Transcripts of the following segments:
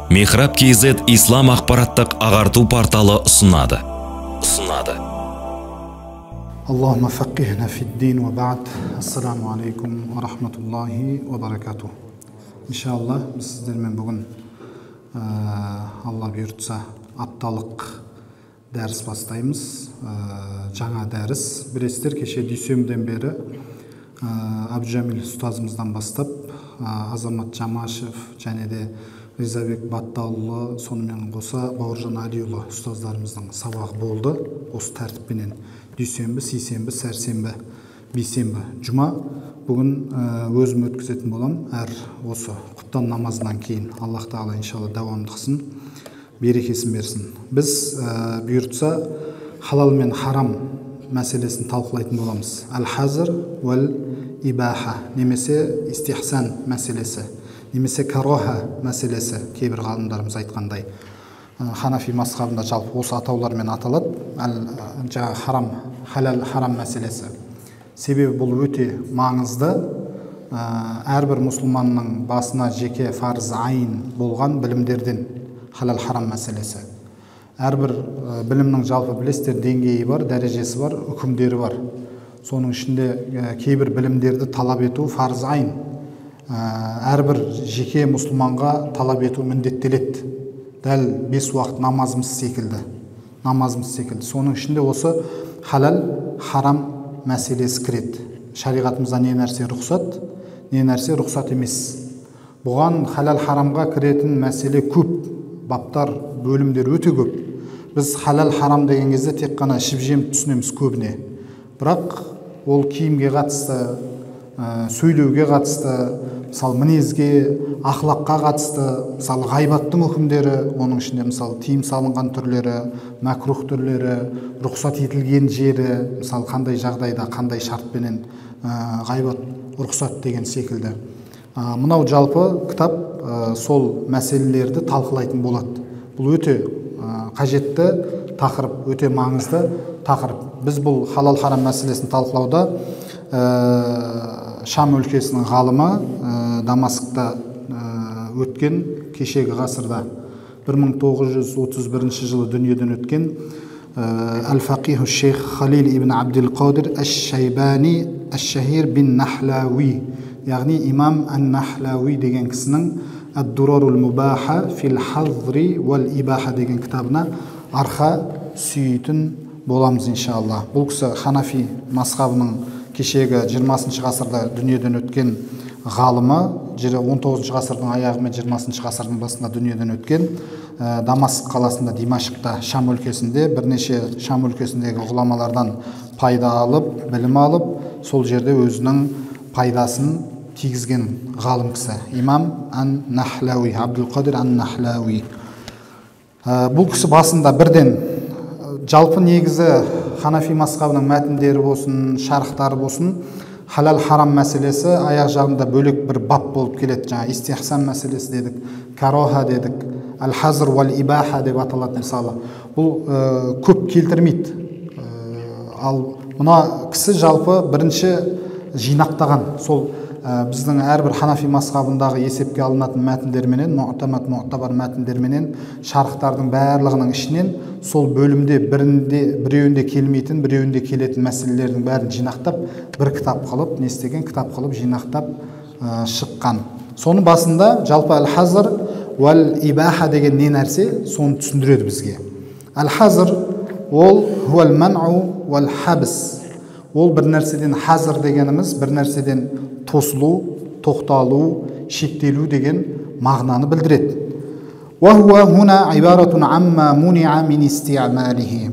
Михраб KZ ислам ақпараттық ағарту порталы ұсынады. Аллахума фақихна фиддин ва ба'д. Ассаламу алейкум ва рахматуллахи ва баракату. Иншалла, біз сіздермен бүгін Алла бұйыртса апталық дәріс бастаймыз. Жаңа дәріс. Білесіздер, кеше дүйсенбіден бері Абдужамил ұстазымыздан бастап Азамат Жамашев және де Ризабек Батталұлы, сонымен қоса Бауыржан Алиұлы ұстаздарымыздың сабағы болды. Осы тәртіппенен дүйсенбі, сейсенбі, сәрсенбі, бейсенбі, жұма бүгін өзім өткізетін болам. Әр осы құптан намазынан кейін Аллах Тағала иншалла давамдықсын, берекесін берсін. Біз бұйыртса халал мен харам мәселесін талқылайтын боламыз. Әл-хазр уәл ибаха, немесе истихсан мәселесі, немесе кароха мәселесі, кейбір ғалымдарымыз айтқандай. Ханафи мазхабында жалпы осы атаулармен аталады. Жаңа харам, халал харам мәселесі. Себебі бұл өте маңызды. Әрбір мұсылманның басына жеке фарз айын болған білімдерден халал харам мәселесі. Әрбір білімнің жалпы білесіздер деңгейі бар, дәрежесі бар, үкімдері бар. Соның ішінде кейбір білімдерді талап ету фарз айын. Әрбір жеке мұсылманға талап ету міндеттеледі. Дәл 5 уақыт намазымыз секілді. Соның ішінде осы халал харам мәселесі кіреді. Шариғатымызда не нәрсе рұқсат, не нәрсе рұқсат емес. Бұған халал харамға кіретін мәселе көп, баптар, бөлімдер өте көп. Біз халал харам деген кезде тек қана ішіп-жем түсінеміз көбіне. Бірақ ол киімге қатысты, сөйлеуге қатысты, мысалы мінезге, ақлаққа қатысты, мысалы ғайбаттың үкімдері, оның ішінде мысалы тыйым салынған түрлері, мәкрух түрлері, рұқсат етілген жері, мысалы қандай жағдайда, қандай шартпенен ғайбат рұқсат деген секілді. Мынау жалпы кітап сол мәселелерді талқылайтын болады. Бұл өте қажетті тақырып, өте маңызды тақырып. Біз бұл халал харам мәселесін талқылауда Шам өлкесінің ғалымы Дамаскта өткен кешегі ғасырда 1931 жылы дүниеден өткен Әл-Фақиху шейх Халил ибн Абдил-Қадир Әш-Шайбани Әш-Шахир бин Нахлауи, яғни имам Ан-Нахлауи деген кісінің Ад-Дурарул Мубаха фил Хазри вал Ибаха деген кітабына арқа сүйейтін боламыз иншалла. Бұл кісі Ханафи мазхабының кешегі 20 ғасырда дүниеден өткен ғалымы, 19 ғасырдың аяғы мен 20 ғасырдың басында дүниеден өткен. Дамаск қаласында, Димашқта, Шам өлкесінде бірнеше Шам өлкесіндегі ғұламалардан пайда алып, білім алып, сол жерде өзінің пайдасын тигізген ғалым кісі. Имам Ан-Нахлауи, Абдул-Қадир Ан-Нахлауи. Бұл кісі басында бірден жалпы негізі Ханафи мазхабының мәтіндері болсын, шархтары болсын, халал харам мәселесі аяқ жағында бөлек бір бап болып келеді. Жаңа истихсан мәселесі дедік, кароха дедік, әл-хазр уәл ибаха деп аталады мысалы. Бұл көп келтірмейді. Ал мына кісі жалпы бірінші жинақтаған, сол біздің әрбір Ханафи мазхабындағы есепке алынатын мәтіндерменен, мұътабар мәтіндерменен, шархтардың барлығының ішінен сол бөлімде біреуінде келмейтін, біреуінде келетін мәселелердің бәрін жинақтап, бір кітап қылып, не істеген кітап қылып жинақтап шыққан. Соның басында жалпы әл-хазр уәл ибаха деген не нәрсе, соны түсіндіреді бізге. Әл-хазр ол хуәл манъу уәл хабс. Ол бір нәрседен, хазр дегеніміз бір нәрседен тосылу, тоқталу, шектелу деген мағынаны білдіреді.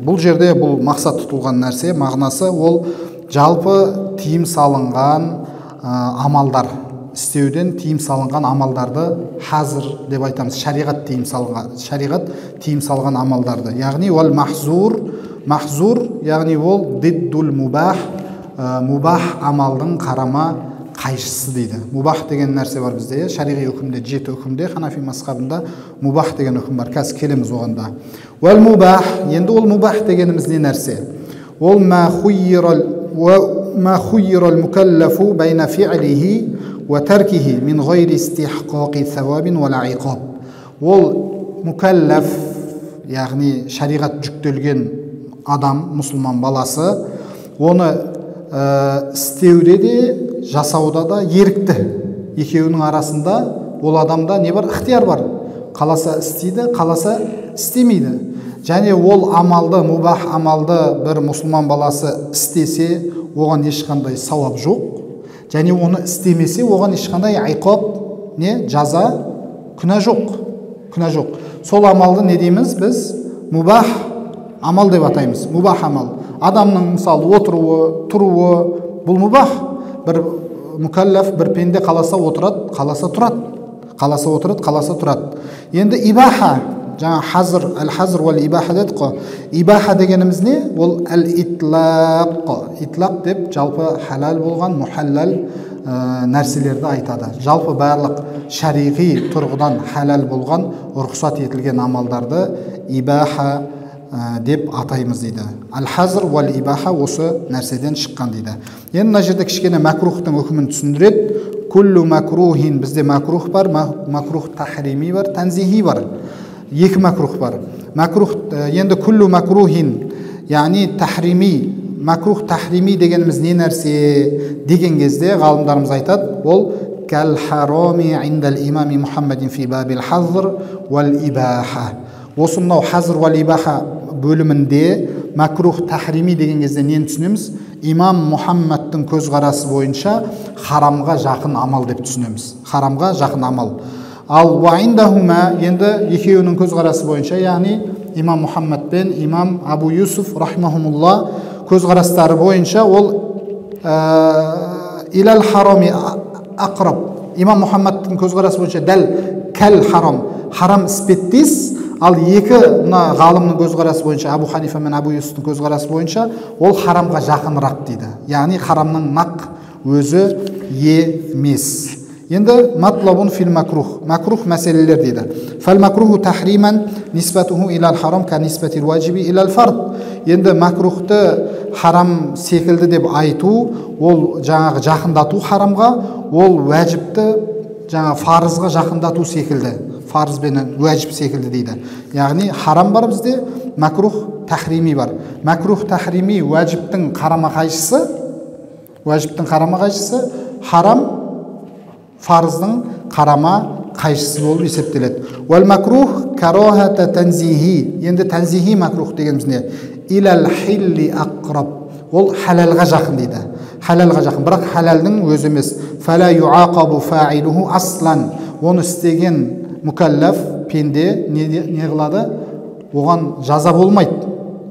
Бұл жерде бұл мақсат тұтылған нәрсе, мағынасы ол жалпы тыйым салынған амалдар, істеуден тыйым салынған амалдарды хазр деп айтамыз. Шариғат тыйым салған амалдарды. Яғни ол махзур, яғни ол диддул мубах, мубах амалдың қарама қайшысы дейді. Мубах деген нәрсе бар бізде, шариғи үкімде, 7 үкімде, Ханафи мазхабында мубах деген үкім бар. Қазір келеміз оғанда. Уәл мубах, енді ол мубах дегеніміз не нәрсе? Ол ма хуйирал мукаллафу байна фи'лихи ва таркихи мин ғайри истихқақи савабин ва иқаб. ол мукаллаф, яғни шариғат жүктелген адам, мұсылман баласы, оны істеуде де жасауда да ерікті. Екеуінің арасында ол адамда не бар? Ықтияр бар. Қаласа істейді, қаласа істемейді. Және ол амалды, мубах амалды бір мұсылман баласы істесе, оған ешқандай сауап жоқ. Және оны істемесе, оған ешқандай айқап, не жаза, күнә жоқ. Сол амалды не дейміз біз? Мубах амал деп атаймыз. Мубах амал. Адамның мысалы отыруы, тұруы, бұл мубах. Бір мукаллаф, бір пенде қаласа отырады, қаласа тұрады. Қаласа отырады, қаласа тұрады. Енді ибаха, жаңа хазр, әл-хазр уәл ибаха дедік қой. Ибаха дегеніміз не? Ол әл-итлақ. Итлақ деп жалпы халал болған, мухаллал нәрселерді айтады. Жалпы барлық шариғи тұрғыдан халал болған, рұқсат етілген амалдарды ибаха деп атаймыз дейді. Әл-хазр уәл ибаха осы нәрседен шыққан дейді. Енді мына жерде кішкене макрухтың үкімін түсіндіреді. Күллу макрухин, бізде макрух бар, макрух тахрими бар, танзихи бар. Екі макрух бар. Макрух, енді күллу макрухин, яғни тахрими, макрух тахрими дегеніміз не нәрсе деген кезде ғалымдарымыз айтады, ол кәл хароми индал имами Мухаммадин фи бабил хазр уәл ибаха. Осы мынау хазр уәл ибаха бөлімінде макрух тахрими деген кезде нені түсінеміз? Имам Мұхаммадтың көзқарасы бойынша харамға жақын амал деп түсінеміз. Харамға жақын амал. Ал уайндахума, енді екеуінің көзқарасы бойынша, яғни имам Мұхаммад пен имам Абу Юсуф рахмахумулла көзқарастары бойынша ол илал хароми ақраб. Имам Мұхаммадтың көзқарасы бойынша дәл кәл харам, харам іспеттес. Ал екі мына ғалымның көзқарасы бойынша, Абу Ханифа мен Абу Юсуфтың көзқарасы бойынша, ол харамға жақынырақ дейді. Яғни харамның нақ өзі емес. Енді матлабун фил макрух, макрух мәселелер дейді. Фал макруху тахриман нисбатуху илал харам ка нисбатил ваджиби илал фард. Енді макрухты харам секілді деп айту, ол жаңағы жақындату харамға, ол уәжіпті жаңа фарызға жақындату секілді. Фарыз бен уәжіп секілді дейді. Яғни харам бар бізде, макрух тахрими бар. Макрух тахрими уәжіптің қарама қайшысы, харам фарыздың қарама қайшысы болып есептеледі. Уәл макрух карохата танзихи. Енді танзихи макрух дегеніміз не? Илал хилли ақраб. Ол халалға жақын дейді. Халалға жақын, бірақ халалдың өзі емес. Фала юақабу фаилуху аслан. Оны істеген мукаллаф пенде не қылады? Оған жаза болмайды.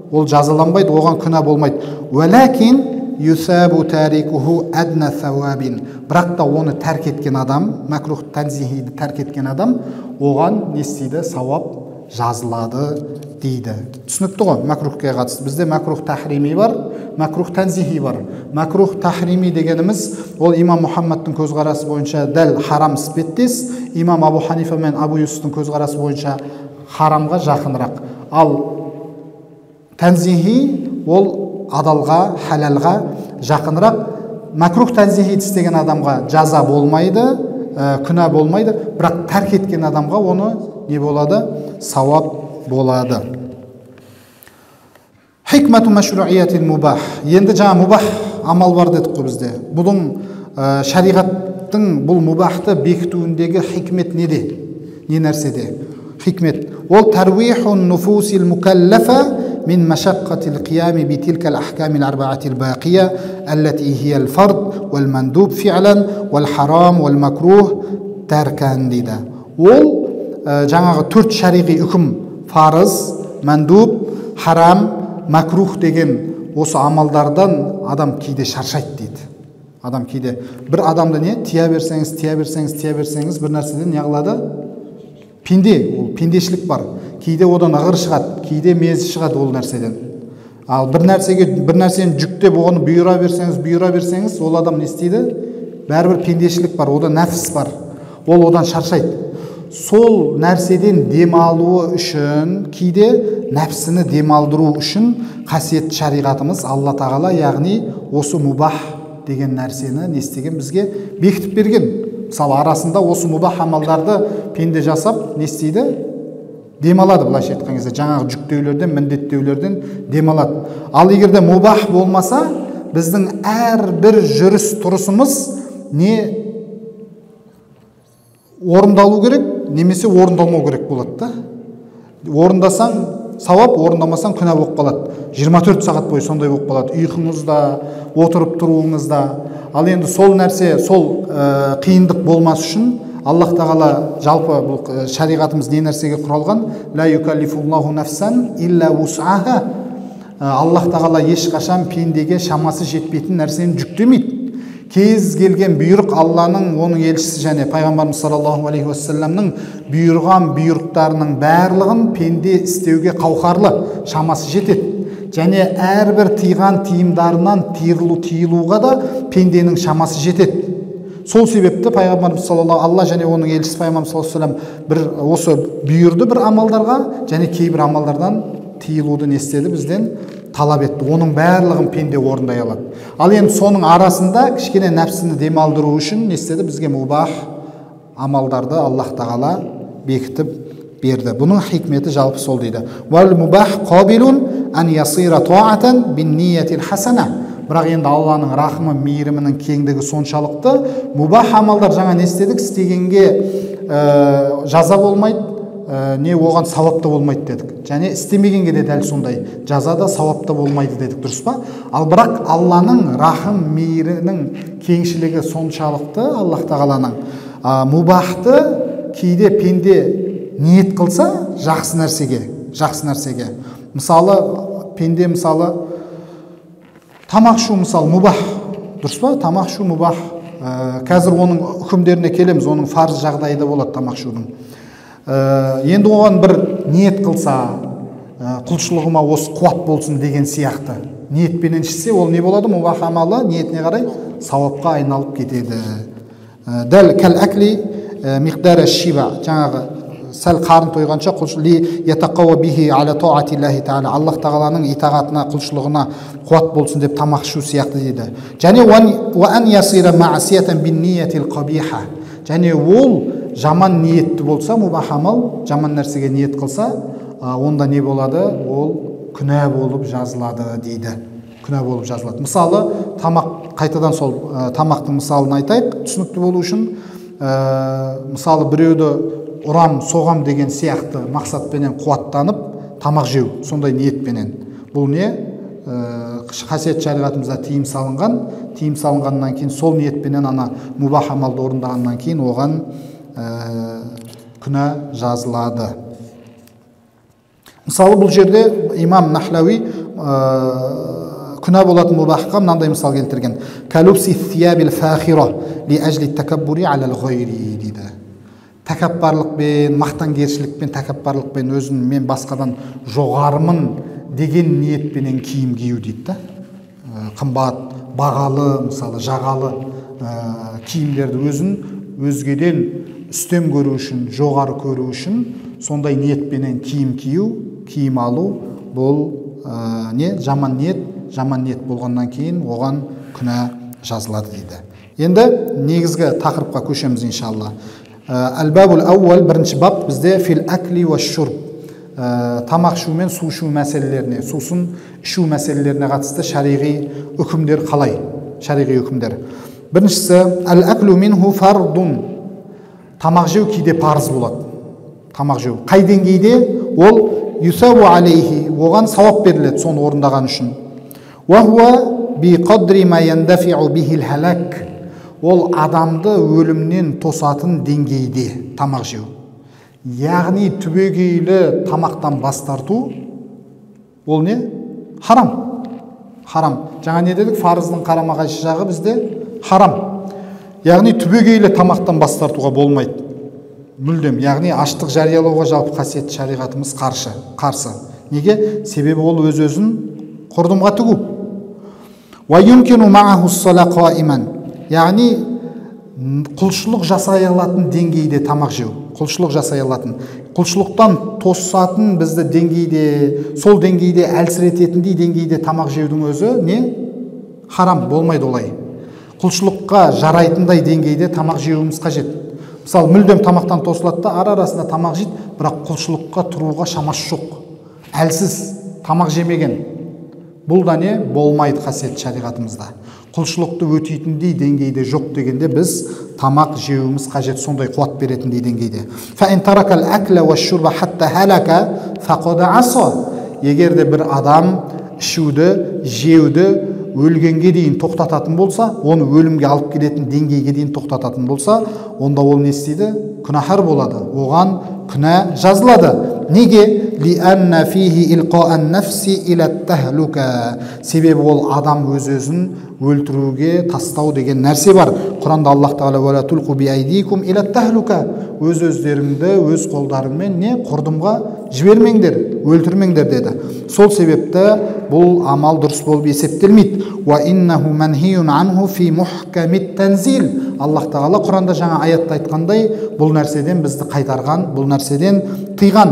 Ол жазаланбайды, оған күнә болмайды. Уәләкин юсабу тарикуху адна сауабин. Бірақ та оны тәрк еткен адам, макрух танзихиді тәрк еткен адам, оған не істейді? Сауап жазылады дейді. Түсінікті ғой макрухқа қатысты. Бізде макрух тахрими бар, макрух танзихи бар. Макрух тахрими дегеніміз ол имам Мұхаммадтың көзқарасы бойынша дәл харам іспеттес, имам Абу Ханифа мен Абу Юсуфтың көзқарасы бойынша харамға жақынырақ. Ал танзихи ол адалға, халалға жақынырақ. Макрух танзихи істеген адамға жаза болмайды, күнә болмайды, бірақ тәрк еткен адамға оны не болады? Сауап болады. Хикмату машруиятил мубах. Енді жаңа мубах амал бар дедік қой бізде. Бұның шариғаттың бұл мубахты бекітуіндегі хикмет неде? Не нәрседе? Хикмет. Ол тарвихун нуфусил мукаллафа من مشقة القيام بتلك الأحكام الأربعة الباقية التي هي الفرض والمندوب فعلا والحرام والمكروه تركا дейді. Ол жаңағы төрт шариғи үкім, фарыз, мандуб, харам, макрух деген осы амалдардан адам кейде шаршайды дейді. Адам кейде бір адамды не тия берсеңіз, бір нәрседен не қылады? Пенде, ол пендешілік бар. Кейде одан ығыр шығады, кейде мезі шығады ол нәрседен. Ал бір нәрсені жүктеп оған бұйыра берсеңіз, ол адам не істейді? Бәрібір пендешілік бар, ода нәпсіс бар. Ол одан шаршайды. Сол нәрседен демалуы үшін, кейде нәпсіні демалдыру үшін қасиетті шариғатымыз Алла тағала, яғни осы мубах деген нәрсені не істеген бізге бекітіп берген. Мысалы арасында осы мубах амалдарды пенде жасап не істейді? Демалады, былайша айтқан кезде жаңағы жүктеулерден, міндеттеулерден демалады. Ал егерде мубах болмаса, біздің әрбір жүріс тұрысымыз не орындалу керек, немесе орындалмау керек болады да. Орындасаң сауап, орындамасаң күнә болып қалады. 24 сағат бойы сондай болып қалады. Ұйқыңызда, отырып тұруыңызда. Ал енді сол нәрсе, сол қиындық болмас үшін Аллах тағала жалпы бұл шариғатымыз не нәрсеге құралған? Ла юкаллифуллаху нафсан илля вус'аха. Аллах тағала ешқашан пендеге шамасы жетпейтін нәрсені жүктемейді. Кез келген бұйрық Алланың, оның елшісі және пайғамбарымыз саллаллаху алейхи уассаламның бұйырған бұйрықтарының барлығын пенде істеуге қауқарлы, шамасы жетеді. Және әрбір тыйған тыйымдарынан тыйылуға да пенденің шамасы жетеді. Сол себепті пайғамбарымыз саллаллаху алла және оның елшісі пайғамбарымыз саллаллаху алейхи уассалам бір осы бұйырды бір амалдарға және кейбір амалдардан тыйылуды не істеді, бізден талап етті. Оның барлығын пенде орындай алады. Ал енді соның арасында кішкене нәпсіні демалдыру үшін не істеді? Бізге мубах амалдарды Аллах тағала бекітіп берді. Бұның хикметі жалпы сол дейді. Вал мубах қабилун ан ясира таатан бин ниятил хасана. Бірақ енді Алланың рахымы, мейірімінің кеңдігі соншалықты, мубах амалдар жаңа не істедік? Істегенге жаза болмайды, не оған сауапта болмайды дедік. Және істемегенге де дәл сондай жазада сауапта болмайды дедік, дұрыс па? Ал бірақ Алланың рахым, мейірінің кеңшілігі соншалықты, Аллах тағаланың мубахты кейде пенде ниет қылса жақсы нәрсеге. Мысалы, пенде мысалы тамақ ішу мысалы мубах, дұрыс па? Тамақ ішу мубах. Қазір оның үкімдеріне келеміз, оның фарз жағдайы да болады тамақ ішудің. Енді оған бір ниет қылса, құлшылығыма осы қуат болсын деген сияқты ниетпенен ішсе, ол не болады? Мубах амалы ниетіне қарай сауапқа айналып кетеді. Дәл кәл әкли миқдара шиба, жаңағы сәл қарын тойғанша құлшылығы ятақауа бихи аля таатиллахи таала, Аллах тағаланың итағатына, құлшылығына қуат болсын деп тамақ ішу сияқты дейді. Және ва ан ясира маасиятан бин ниятил қабиха, және ол жаман ниетті болса, мубах амал жаман нәрсеге ниет қылса, онда не болады? Ол күнә болып жазылады дейді. Күнә болып жазылады. Мысалы, тамақ, қайтадан сол тамақтың мысалын айтайық, түсінікті болу үшін. Мысалы, біреуді ұрам, соғам деген сияқты мақсатпенен қуаттанып тамақ жеу, сондай ниетпенен. Бұл не? Қасиет шариғатымызда тыйым салынғаннан кейін сол ниетпенен ана мубах амалды орындағаннан кейін оған күнә жазылады. Мысалы, бұл жерде имам Нахлауи күнә болатын мубахқа мынандай мысал келтірген. Калубси thiyabил фахира ли ажли такаббури алал гайри дейді. Тәкаппарлықпен, мақтангершілікпен, тәкаппарлықпен өзін мен басқадан жоғарымын деген ниетпенен киім кию дейді. Қымбат, бағалы, мысалы жағалы киімдерді өзін өзгеден үстем көру үшін, жоғары көру үшін сондай ниетпенен киім кию, киім алу, бұл не? Жаман ниет болғаннан кейін оған күнә жазылады дейді. Енді негізгі тақырыпқа көшеміз иншалла. Әл-бабул ауал, бірінші бап бізде фил әкли ва шурб, тамақ ішу мен су ішу мәселелеріне, сусын ішу мәселелеріне қатысты шариғи үкімдер қалай? Шариғи үкімдер. Біріншісі, әл-әклу минху фардун, тамақ жеу кейде парыз болады. Тамақ жеу қай деңгейде? Ол юсабу алейхи, оған сауап беріледі соны орындаған үшін. Ва хуа би қадри ма яндафиу бихил халак, ол адамды өлімнен тосатын деңгейде тамақ жеу. Яғни түбегейлі тамақтан бас тарту, ол не? Харам. Жаңа не дедік? Фарыздың қарама қайшы жағы бізде харам. Яғни түбегейлі тамақтан бас тартуға болмайды. Мүлдем. Яғни аштық жариялауға жалпы қасиетті шариғатымыз қарсы. Неге? Себебі ол өз-өзін құрдымға тігу. Ва юмкину мааху ссала қаиман, яғни құлшылық жасай алатын деңгейде тамақ жеу. Құлшылық жасай алатын. Құлшылықтан тосатын бізді деңгейде, сол деңгейде әлсірететіндей деңгейде тамақ жеудің өзі не? Харам, болмайды олай. құлшылыққа жарайтындай деңгейде тамақ жеуіміз қажет. Мысалы, мүлдем тамақтан тосылады да, арасында тамақ жейді, бірақ құлшылыққа тұруға шамасы жоқ. Әлсіз тамақ жемеген. Бұл да не? Болмайды қасиет шариғатымызда. Құлшылықты өтейтіндей деңгейде жоқ дегенде біз тамақ жеуіміз қажет, сондай қуат беретіндей деңгейде. Егер де бір адам ішуді, жеуді өлгенге дейін тоқтататын болса, оны өлімге алып келетін деңгейге дейін тоқтататын болса, онда ол не істейді? Күнәһар болады. Оған күнә жазылады. Неге? Себебі ол адам өз-өзін өлтіруге тастау деген нәрсе бар. Құранда Аллах Тағала өз-өздеріңді өз қолдарыңмен не? Құрдымға жібермеңдер, өлтірмеңдер деді. Сол себепті бұл амал дұрыс болып есептелмейді. Аллах Тағала Құранда жаңа аятта айтқандай, бұл нәрседен бізді қайтарған, бұл нәрседен тыйған.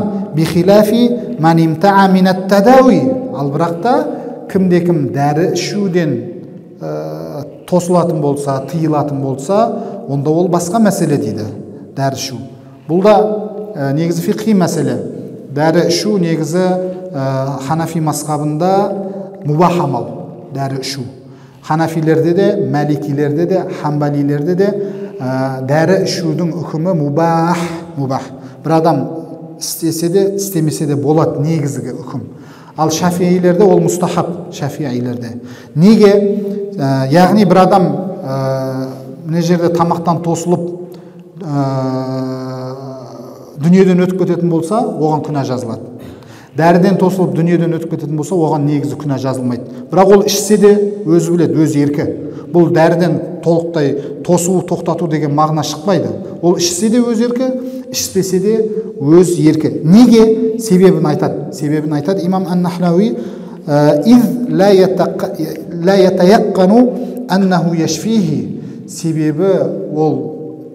Ал бірақ та кімде-кім дәрі ішуден тосылатын болса, тыйылатын болса, онда ол басқа мәселе дейді. Дәрі ішу. Бұл да негізі фиқхи мәселе. Дәрі ішу негізі Ханафи мазхабында мубах амал. Дәрі ішу. Ханафилерде де, Маликилерде де, Хамбалилерде де дәрі ішудің үкімі мубах. Бір адам істесе де, істемесе де болады, негізгі үкім. Ал шафиилерде ол мустахаб, шафиилерде. Неге? Яғни бір адам мына жерде тамақтан тосылып дүниеден өтіп кететін болса, оған күнә жазылады. Дәріден тосылып дүниеден өтіп кететін болса, оған негізі күнә жазылмайды. Бірақ ол ішсе де өзі біледі, өз еркі. Бұл дәріден толықтай тосу, тоқтату деген мағына шықпайды. Ол ішсе де өз еркі, ішпесе де өз еркі. Неге? Себебін айтады имам Ан-Нахлауи, себебі ол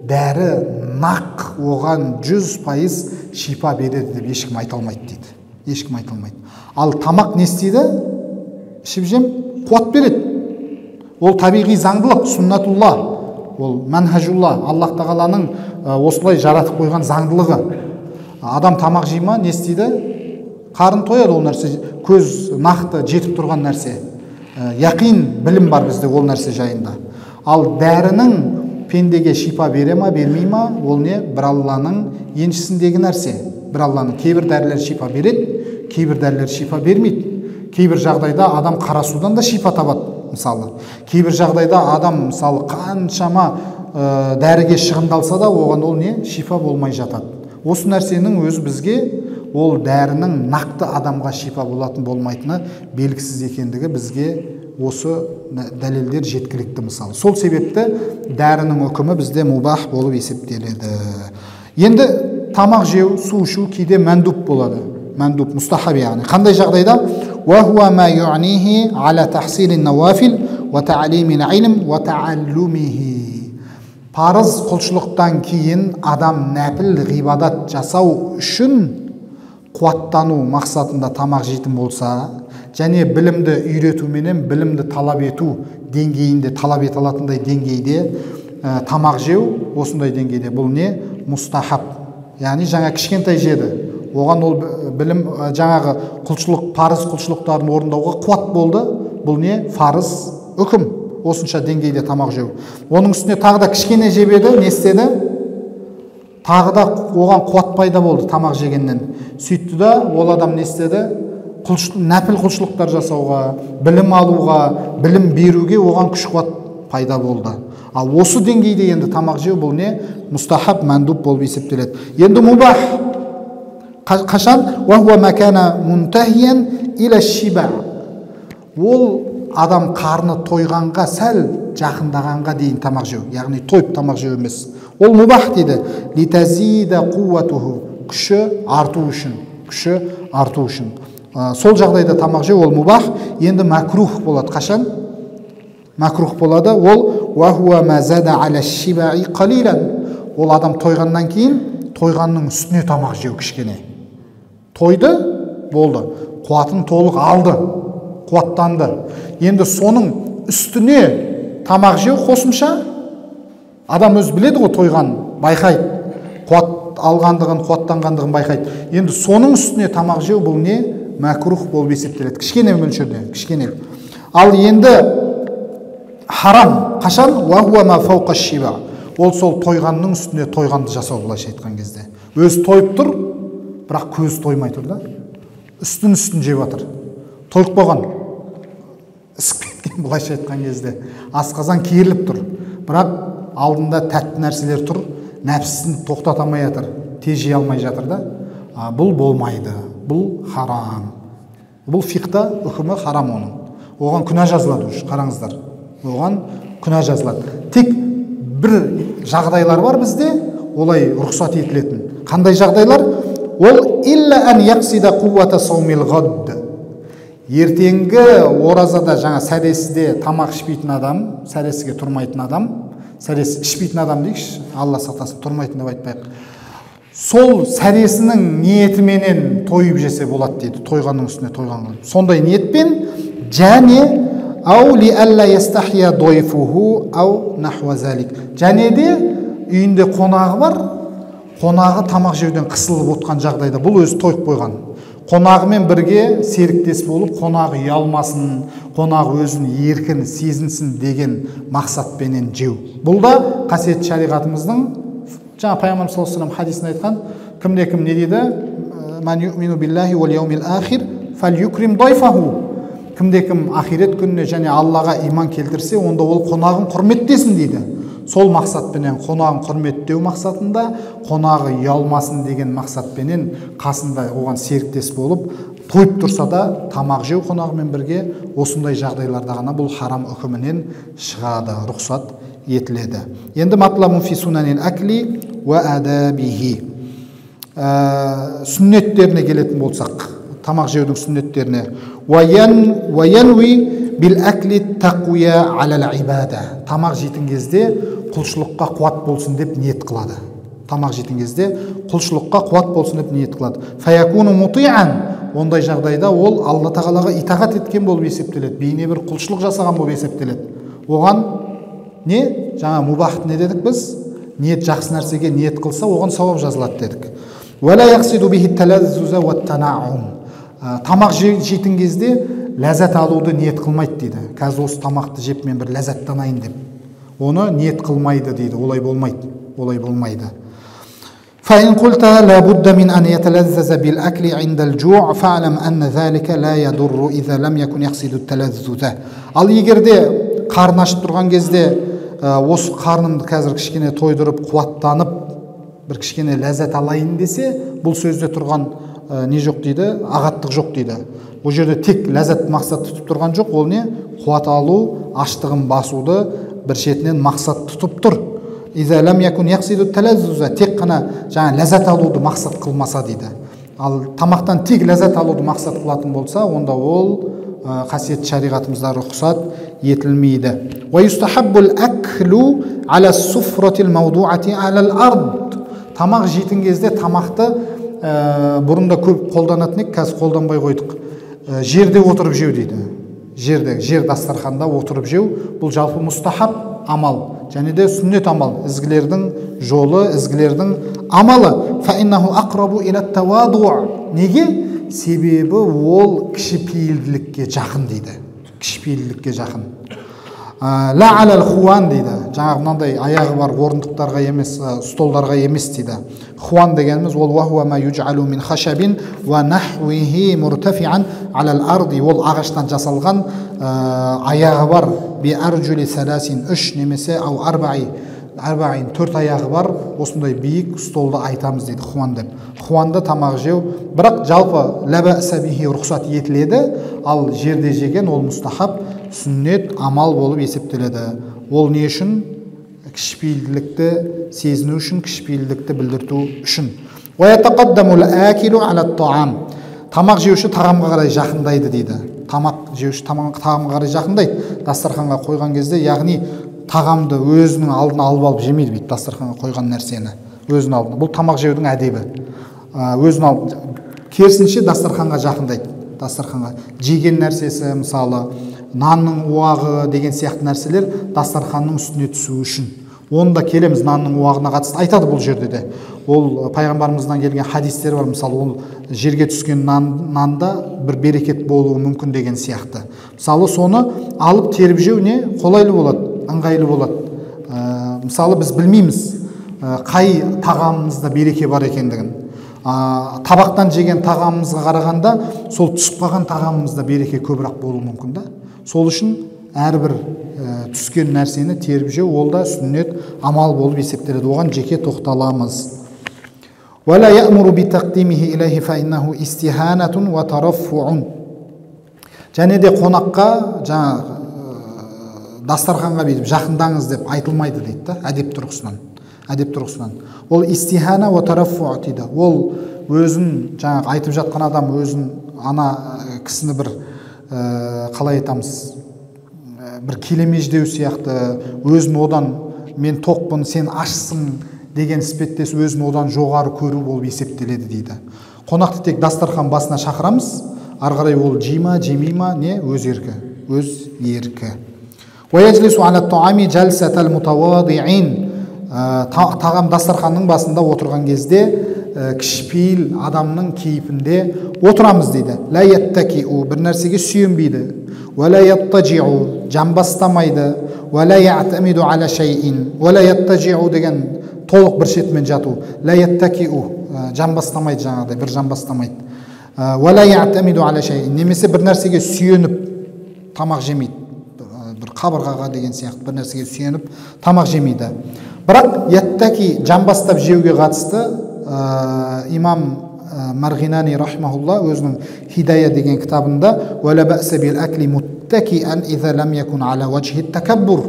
дәрі нақ оған 100% шипа береді деп ешкім айта алмайды дейді. Ешкім айта алмайды. Ал тамақ не істейді? Ішіп жем қуат береді. Ол табиғи заңдылық, сүннатулла, ол манхажулла, Аллах Тағаланың осылай жаратып қойған заңдылығы. Адам тамақ жейма не істейді? Қарын тояды ол нәрсе, көз нақты жетіп тұрған нәрсе. Яқин білім бар бізде ол нәрсе жайында. Ал дәрінің пендеге шипа бере ма, бермей ма, ол не? Бір Алланың еншісіндегі нәрсе. Бір Алланың кейбір дәрілер шипа береді, кейбір дәрілер шипа бермейді. Кейбір жағдайда адам қара судан да шипа табады, мысалы. Кейбір жағдайда адам, мысалы, қаншама дәріге шығындалса да, оған ол не? Шипа болмай жатады. Осы нәрсенің өзі бізге ол дәрінің нақты адамға шипа болатын болмайтыны белгісіз екендігі бізге осы дәлелдер жеткілікті, мысалы. Сол себепті дәрінің үкімі бізде мубах болып есептеледі. Енді тамақ жеу, су ішу кейде мәндуб болады. Мәндуб, мустахаб яғни. Қандай жағдайда? وَهُوَ مَا يُعْنِيهِ عَلَى تَحْصِيلِ النَّوَافِلِ وَتَعْلِيمِ الْعِلْمِ وَتَعَلُّمِهِ. Парыз құлшылықтан кейін адам нәпіл ғибадат жасау үшін қуаттану мақсатында тамақ жейтін болса, және білімді үйретуменен білімді талап ету деңгейінде, талап ете алатындай деңгейде тамақ жеу, осындай деңгейде бұл не? Мустахаб. Яғни жаңа кішкентай жеді. Оған ол білім жаңағы құлшылық, парыз құлшылықтарын орындауға қуат болды. Бұл не? Фарыз үкім. Осынша деңгейде тамақ жеу. Оның үстіне тағы да кішкене жеп еді, не істеді? Тағы да оған қуат пайда болды тамақ жегеннен. Сөйтті да ол адам не істеді? Нәпіл құлшылықтар жасауға, білім алуға, білім беруге оған күш қуат пайда болды. Ал осы деңгейде енді тамақ жеу бұл не? Мустахаб, мәндуб болып есептеледі. Енді мубах қашан? وَهُوَ مَكَانَ مُنْتَهِيًا إِلَى الشِّبَعِ. Ол адам қарны тойғанға, сәл жақындағанға дейін тамақ жеу. Яғни тойып тамақ жеу емес. Ол мубах дейді. لِتَزِيدَ قُوَّتُهُ. Күші арту үшін. Сол жағдайда тамақ жеу ол мубах. Енді макрух болады. Қашан? Макрух болады. Ол وَهُوَ مَا زَادَ عَلَى الشِّبَعِ قَلِيلًا. Ол адам тойғаннан кейін, тойғанның үстіне тамақ жеу кішкене. Тойды, болды. Қуатын толық алды, қуаттанды. Енді соның үстіне тамақ жеу қосымша. Адам өзі біледі ғой тойған, байқайды, қуат алғандығын, қуаттанғандығын байқайды. Енді соның үстіне тамақ жеу бұл не? Мәкрух болып есептеледі, кішкене мөлшерде, кішкене. Ал енді харам қашан? Ол сол тойғанның үстіне тойғанды жасау, былайша айтқан кезде. Өзі тойып тұр, бірақ көз тоймай тұр да. Үстін жеп жатыр. Тойып қойған. Ісіп кеткен, былайша айтқан кезде. Асқазан керіліп тұр. Бірақ алдында тәтті нәрселер тұр, нәпсісін тоқтатамай жатыр, тез жей алмай жатыр да. Бұл болмайды. Бұл харам. Бұл фиқта үкімі харам оның. Оған күнә жазылады, қараңыздар. Оған күнә жазылады. Тек бір жағдайлар бар бізде, олай рұқсат етілетін. Қандай жағдайлар? Ол илля ан яқсида қувата саумил ғад. Ертеңгі оразада жаңа сәресіде тамақ ішпейтін адам, сәресіге тұрмайтын адам, сәресі ішпейтін адам дейікші, Алла сақтасын, тұрмайтын деп айтпайық. Сол сәресінің ниетіменен тойып жесе болады дейді, тойғанның үстіне тойған. Сондай ниетпен және ау ли алла ястахия дойфуху ау нахва залик. Және де үйінде қонағы бар, қонағы тамақ жеуден қысылып отқан жағдайда, бұл өзі тойып қойған. Қонағымен бірге серіктес болып, қонағы ұялмасын, қонағы өзін еркін сезінсін деген мақсатпенен жеу. Бұл да қасиетті шариғатымыздың, жаңа пайғамбар саллаллаху алейхи ва саллям хадисінде айтқан, кімде-кім не дейді? Ман юмину биллахи вал яумил ахир фальюкрим дойфаху. Кімде-кім ахирет күніне және Аллаға иман келтірсе, онда ол қонағын құрметтесін дейді. Сол мақсатпенен, қонағын құрметтеу мақсатында, қонағы ұялмасын деген мақсатпенен қасында оған серіктес болып, тойып тұрса да тамақ жеу қонағымен бірге, осындай жағдайларда ғана бұл харам үкімінен шығады, рұқсат етіледі. Енді матламун фи сунанил акли ва адабихи. Сүннеттеріне келетін болсақ, тамақ жеудің сүннеттеріне. Ва януи бил акли тақуя алал ибада. Тамақ жейтін кезде құлшылыққа қуат болсын деп ниет қылады. Тамақ жейтін кезде құлшылыққа қуат болсын деп ниет қылады. Фаякуну мутиан. Ондай жағдайда ол Алла тағалаға итағат еткен болып есептеледі. Бейне бір құлшылық жасаған болып есептеледі. Оған не? Жаңа мубахт не дедік біз? Ниет жақсы нәрсеге ниет қылса, оған сауап жазылады дедік. Вала яқсиду бихи талаззуза ва танаум. Тамақ жейтін кезде ләззат алуды ниет қылмайды дейді. Қазір осы тамақты жеп мен бір ләззаттанайын деп. Оны ниет қылмайды дейді. Олай болмайды. Олай болмайды. فإن قلت لا بد من أن يتلذذ بالأكل عند الجوع فاعلم أن ذلك لا يضر إذا لم يكن يقصد التلذذ. Ал егерде қарны ашып тұрған кезде осы қарнымды қазір кішкене тойдырып қуаттанып бір кішкене ләззат алайын десе, бұл сөзде тұрған не жоқ дейді, ағаттық жоқ дейді. Бұл жерде тек ләззат мақсат тұтып тұрған жоқ, ол не? Қуат алу, аштығын басуды бір шетінен мақсат тұтып тұр. Иза лам якун яқсиду талаззуза, тек қана жаңа ләззат алуды мақсат қылмаса дейді. Ал тамақтан тек ләззат алуды мақсат қылатын болса, онда ол қасиетті шариғатымызда рұқсат етілмейді. Ва юстахаббул аклу аля суфратил маудуати алал ард. Тамақ жейтін кезде тамақты бұрында көп қолданатын ек, қазір қолданбай қойдық. Жерде отырып жеу дейді. Жер дастарханда отырып жеу, бұл жалпы мустахаб амал, және де сүннет амал, ізгілердің жолы, ізгілердің амалы. Фаиннаху ақрабу иля таваду. Неге? Себебі ол кішіпейілділікке жақын дейді. Кішіпейілділікке жақын. Ла алал хуан дейді. Жаңағы мынандай аяғы бар орындықтарға емес, столдарға емес дейді. Хуан дегеніміз ол вахуа ма юджалу мин хашабин ва нахвихи муртафиан алал арди. Ол ағаштан жасалған аяғы бар би арджули саласин 3 немесе ау арбаин 4 аяғы бар осындай биік столды айтамыз дейді хуан деп. Хуанда тамақ жеу, бірақ жалпы лаба сабихи рұқсат етіледі, ал жерде жеген ол мустахаб, сүннет амал болып есептеледі. Ол не үшін? Кішіпейілділікті сезіну үшін, кішіпейілдікті білдірту үшін. Тамақ жеуші тағамға қарай жақындайды дейді. Тамақ жеуші тағамға қарай жақындайды. Дастарханға қойған кезде, яғни тағамды өзінің алдына алып жемейді дейді, дастарханға қойған нәрсені өзінің алдына. Бұл тамақ жеудің әдебі. Өзінің алдына керісінше дастарханға жақындайды. Дастарханға жеген нәрсесі, мысалы нанның уағы деген сияқты нәрселер дастарханның үстіне түсу үшін. Оны да келеміз, нанның уағына қатысты айтады бұл жерде де. Ол пайғамбарымыздан келген хадистер бар, мысалы ол жерге түскен нанда бір берекет болуы мүмкін деген сияқты. Мысалы соны алып теріп жеу не қолайлы болады, ыңғайлы болады. Мысалы біз білмейміз қай тағамымызда береке бар екендігін. Табақтан жеген тағамымызға қарағанда сол түсіп қалған тағамымызда береке көбірек болуы мүмкін да. Сол үшін әрбір түскен нәрсені теріп жеу ол да сүннет амал болып есептеледі. Оған жеке тоқталамыз. ولا يأمر بتقديمه إليه فإنه استهانة وترفع. Және де қонаққа жаңа дастарханға бүйтіп жақындаңыз деп айтылмайды дейді да, әдеп тұрғысынан. Ол истихана ва тараффу дейді. Ол өзін жаңа айтып жатқан адам өзін ана кісіні бір қалай айтамыз, бір келемеждеу сияқты, өзін одан мен тоқпын, сен ашсың деген іспеттес өзін одан жоғары көру болып есептеледі дейді. Қонақты тек дастархан басына шақырамыз, ары қарай ол жейма, жемейма, не өз еркі. وَيَجْلِسُ عَلَى الطَّعَامِ جَلْسَةَ الْمُتَوَاضِعِينَ. Тағам дастарханның басында отырған кезде кішіпейіл адамның кейпінде отырамыз дейді. لَا يَتَّكِئُ, бір нәрсеге сүйенбейді. وَلَا يَتَّجِعُ, жамбастамайды. وَلَا يَعْتَمِدُ عَلَى شَيْءٍ. وَلَا يَتَّجِعُ деген толық бір шетмен жату. لَا يَتَّكِئُ, жамбастамайды, жаңағыдай бір жамбастамайды. وَلَا يَعْتَمِدُ عَلَى شَيْءٍ, немесе бір нәрсеге сүйеніп тамақ жемейді. Бір қабырғаға деген сияқты бір нәрсеге сүйеніп тамақ жемейді. Бірақ яттаки, жамбастап жеуге қатысты имам Марғинани рахмахулла өзінің Хидая деген кітабында وَلَا بَأْسَ بِالْأَكْلِ مُتَّكِئًا إِذَا لَمْ يَكُنْ عَلَى وَجْهِ التَّكَبُّرِ.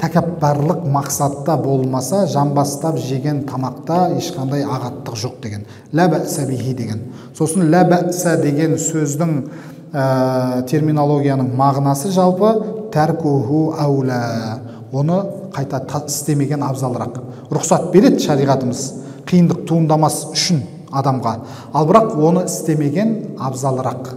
Тәкәббарлық мақсатта болмаса, жамбастап жеген тамақта ешқандай ағаттық жоқ деген. Лә бәса бихи деген. Сосын лә бәса деген сөздің терминологияның мағынасы жалпы тәркуху аула. Оны қайта істемеген абзалырақ. Рұқсат береді шариғатымыз қиындық туындамас үшін адамға. Ал бірақ оны істемеген абзалырақ.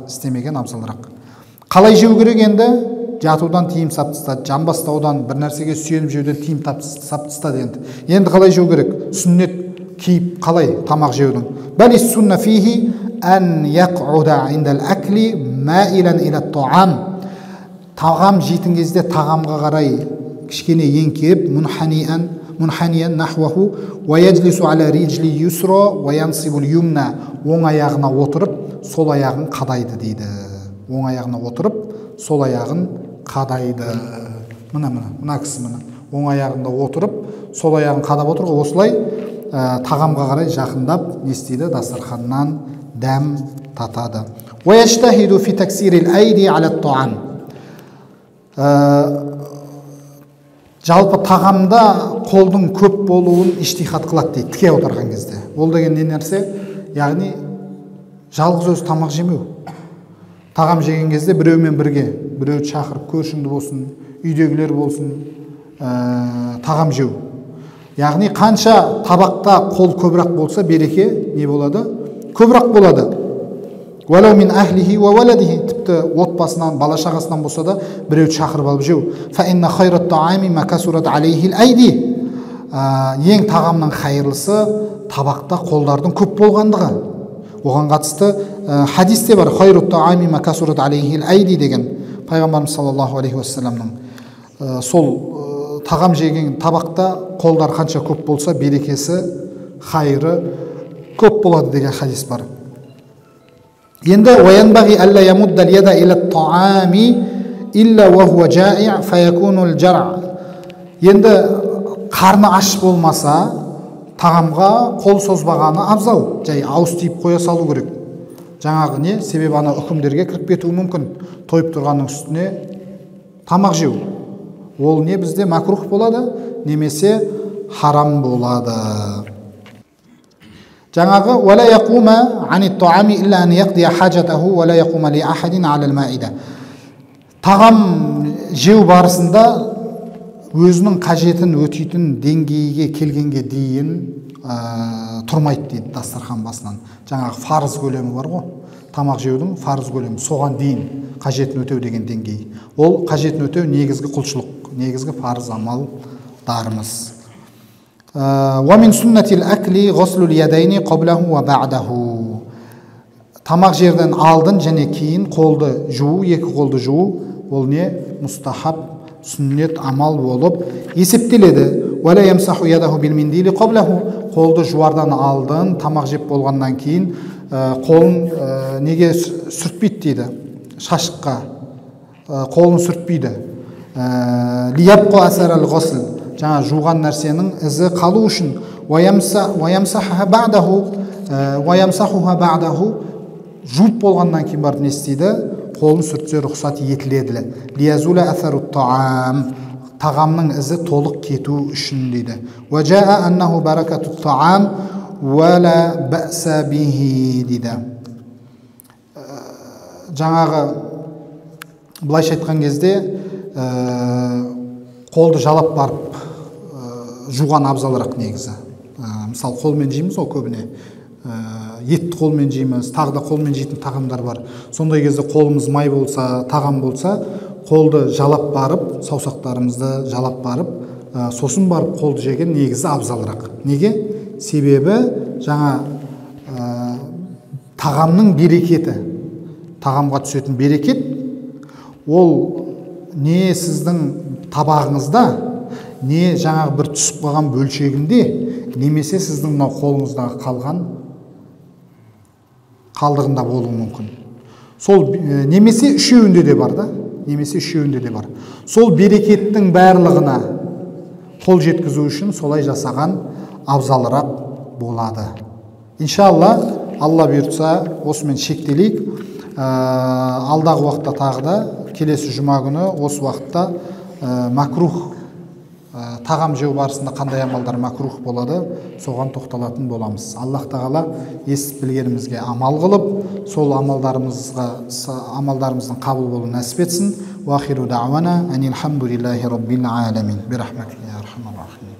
Қалай жеу керек енді? Жатудан тиым сап тастады, жамбастаудан, бір нәрсеге сүйеніп жеуден тиым сап тастады енді қалай жеу керек? Сүннет кейіп қалай тамақ жеудің? Бәли сүнна фихи ән яқуда индал әкли мәилан иля таам. Тағам жейтін кезде тағамға қарай кішкене еңкеп, munhaniyan nahwahu wa yajlisu ala rijli yusra wa yansibu al-yumna. Оң аяғына отырып, сол аяғын қадайды дейді. Оң аяғына отырып, сол аяғын қадайды. Мына кісі мына. Оң аяғында отырып, сол аяғын қадап отыр ғой, осылай тағамға қарай жақындап не істейді? Дастарханнан дәм татады. Wa yajtahidu fi taksir al-aydi ala at-ta'am. Жалпы тағамда қолдың көп болуын иштихат қылады дейді, тіке отырған кезде. Ол деген не нәрсе? Яғни жалғыз өз тамақ жемеу. Тағам жеген кезде біреумен бірге, біреуді шақырып, көршіңді болсын, үйдегілер болсын, тағам жеу. Яғни қанша табақта қол көбірек болса, береке не болады? Көбірек болады. Уәләу мин әхлихи уә вәләдихи, тіпті отбасынан, бала шағасынан болса да біреуді шақырып алып жеу. Фә инна хайрат таами ма касурат алейхил айди. Ең тағамның хайырлысы табақта қолдардың көп болғандығы. Оған қатысты хадисте бар, хайрат таами ма касурат алейхил айди деген. Пайғамбарымыз саллаллаху алейхи уассаламның сол тағам жеген табақта қолдар қанша көп болса, берекесі, хайыры көп болады деген хадис бар. Енді وَيَنْبَغِي أَلَّا يَمُدَّ الْيَدَ إِلَى الطَّعَامِ إِلَّا وَهُوَ جَائِعٌ فَيَكُونُ الْجَرْعُ. Енді қарны аш болмаса, тағамға қол созбағаны абзал. Жай ауыз тиіп қоя салу керек. Жаңағы не? Себебі ана үкімдерге кіріп кетуі мүмкін. Тойып тұрғанның үстіне тамақ жеу. Ол не бізде макрух болады, немесе харам болады. Жаңағы وَلَا يَقُومَ عَنِ الطَّعَامِ إِلَّا أَنْ يَقْضِيَ حَاجَتَهُ وَلَا يَقُومَ لِأَحَدٍ عَلَى الْمَائِدَةِ. Тағам жеу барысында өзінің қажетін өтейтін деңгейге келгенге дейін тұрмайды дейді дастархан басынан. Жаңағы фарыз көлемі бар ғой, тамақ жеудің фарыз көлемі, соған дейін қажетін өтеу деген деңгей. Ол қажетін өтеу негізгі құлшылық, негізгі парыз амалдарымыз. وَمِنْ سُنَّةِ الْأَكْلِ غَسْلُ الْيَدَيْنِ قَبْلَهُ وَبَعْدَهُ. Тамақ жерден алдын және кейін қолды жуу, екі қолды жуу, ол не? Мустахаб, сүннет амал болып есептеледі. وَلَا يَمْسَحُ يَدَهُ بِالْمِنْدِيلِ قَبْلَهُ. Қолды жуардан алдын, тамақ жеп болғаннан кейін қолын неге сүртпейді дейді? Шашыққа қолын сүртпейді. لِيَبْقَ أَثَرَ الْغَسْلِ. Жаңа жуған нәрсенің ізі қалу үшін. وَيَمْسَحُهَا بَعْدَهُ. Жуып болғаннан кейін барып не істейді? Қолын сүртсе рұқсат етіледі. لِيَزُولَ أَثَرُ الطَّعَامِ. Тағамның ізі толық кету үшін дейді. وَجَاءَ أَنَّهُ بَرَكَةُ الطَّعَامِ وَلَا بَأْسَ بِهِ дейді. Жаңағы былайша айтқан кезде қолды жалап барып жуған абзалырақ негізі. Мысалы қолмен жейміз ғой көбіне, етті қолмен жейміз, тағы да қолмен жейтін тағамдар бар. Сондай кезде қолымыз май болса, тағам болса, қолды жалап барып, саусақтарымызды жалап барып, сосын барып қолды жеген негізі абзалырақ. Неге? Себебі жаңа тағамның берекеті, тағамға түсетін берекет, ол не сіздің табағыңызда, не жаңағы бір түсіп қалған бөлшегінде, немесе сіздің мынау қолыңыздағы қалған қалдығында болуы мүмкін. Сол немесе үшеуінде де бар да, немесе үшеуінде де бар. Сол берекеттің барлығына қол жеткізу үшін солай жасаған абзалырақ болады. Иншалла, Алла бұйыртса, осымен шектелейік. Алдағы уақытта тағы да келесі жұма күні осы уақытта макрух тағам жеу барысында қандай амалдар макрух болады, соған тоқталатын боламыз. Аллах тағала естіп білгенімізге амал қылып, сол амалдарымыздың қабыл болуын нәсіп етсін. Ва ахиру дa'вана анил хамдулиллахи раббил аламин. Бирахматика я архамар рахимин.